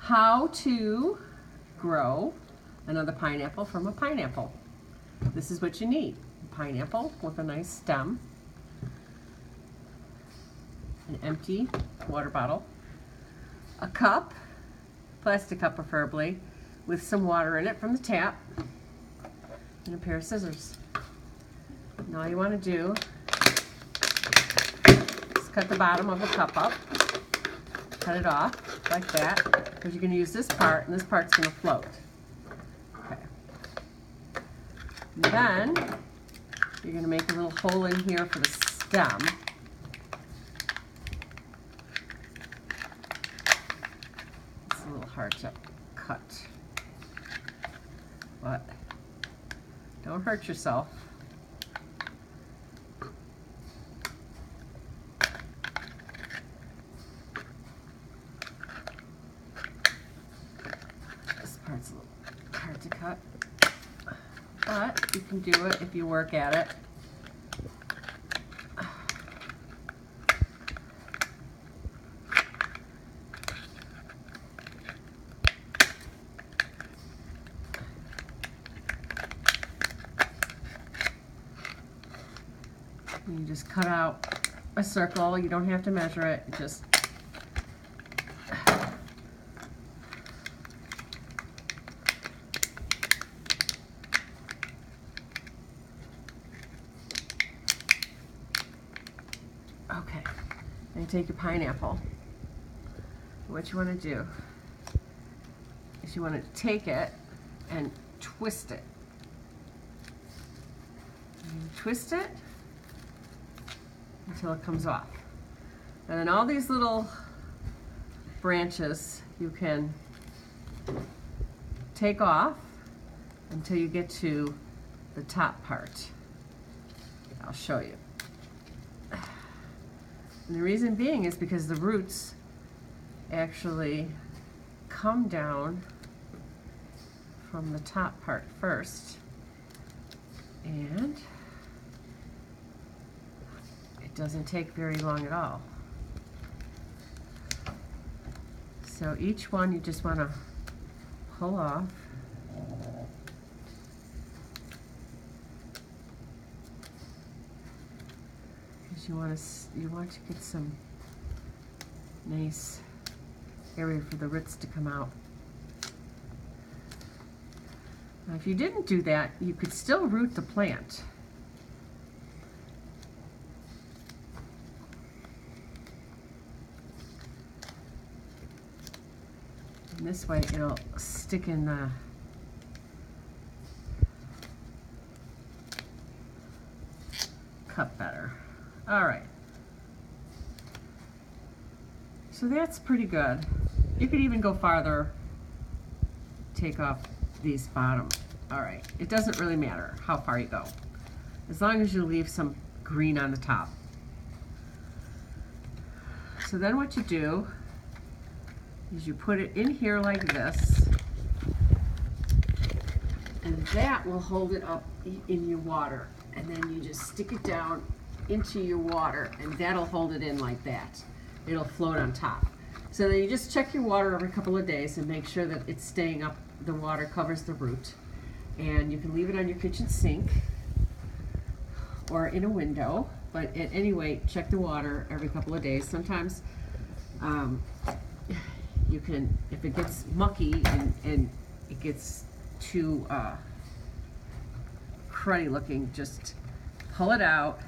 how to grow another pineapple from a pineapple. This is what you need. A pineapple with a nice stem, an empty water bottle, a cup, plastic cup preferably, with some water in it from the tap, and a pair of scissors. And all you want to do is cut the bottom of the cup up, cut it off like that, because you're going to use this part, and this part's going to float. Okay. And then you're going to make a little hole in here for the stem. It's a little hard to cut, but don't hurt yourself. This part's a little hard to cut, but you can do it if you work at it. You just cut out a circle. You don't have to measure it. Just okay. Then you take your pineapple. What you want to do is you want to take it and twist it. And you twist it until it comes off. And then all these little branches you can take off until you get to the top part. I'll show you. And the reason being is because the roots actually come down from the top part first, and it doesn't take very long at all. So each one you just want to pull off. Because you want to get some nice area for the roots to come out. Now, if you didn't do that, you could still root the plant. And this way it'll stick in the cup better. All right. So that's pretty good. You could even go farther, take off these bottom. All right, it doesn't really matter how far you go, as long as you leave some green on the top. So then what you do is you put it in here like this, and that will hold it up in your water, and then you just stick it down into your water, and that'll hold it in like that. It'll float on top. So then you just check your water every couple of days and make sure that it's staying up, the water covers the root. And you can leave it on your kitchen sink or in a window, but at any rate, check the water every couple of days. Sometimes you can, if it gets mucky and it gets too cruddy looking, just pull it out,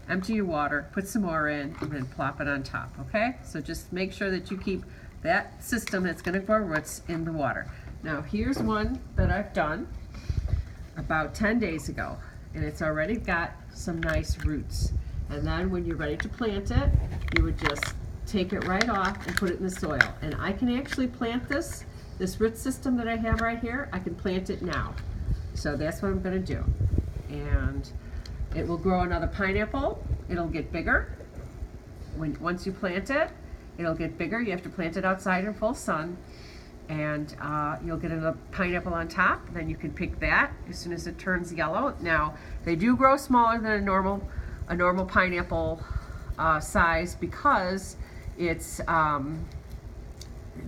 empty your water, put some more in, and then plop it on top, okay? So just make sure that you keep that system that's gonna grow roots in the water. Now here's one that I've done about 10 days ago, and it's already got some nice roots. And then when you're ready to plant it, you would just take it right off and put it in the soil. And I can actually plant this root system that I have right here, I can plant it now. So that's what I'm gonna do. And it will grow another pineapple. It'll get bigger. Once you plant it, it'll get bigger. You have to plant it outside in full sun, and you'll get a pineapple on top. Then you can pick that as soon as it turns yellow. Now, they do grow smaller than a normal pineapple size, because it's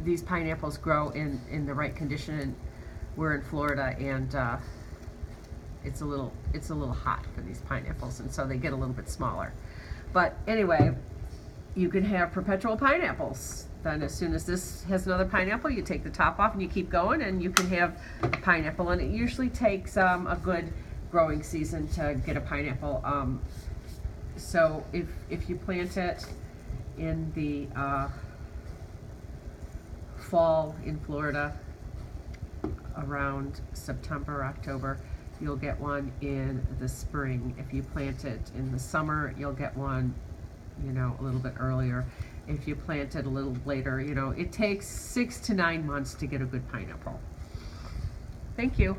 these pineapples grow in the right condition. And we're in Florida, and it's a little hot for these pineapples, and so they get a little bit smaller. But anyway, you can have perpetual pineapples. Then as soon as this has another pineapple, you take the top off and you keep going, and you can have a pineapple. And it usually takes a good growing season to get a pineapple. So if you plant it in the fall in Florida, around September, October, you'll get one in the spring. If you plant it in the summer, you'll get one, a little bit earlier. If you plant it a little later, it takes 6 to 9 months to get a good pineapple. Thank you.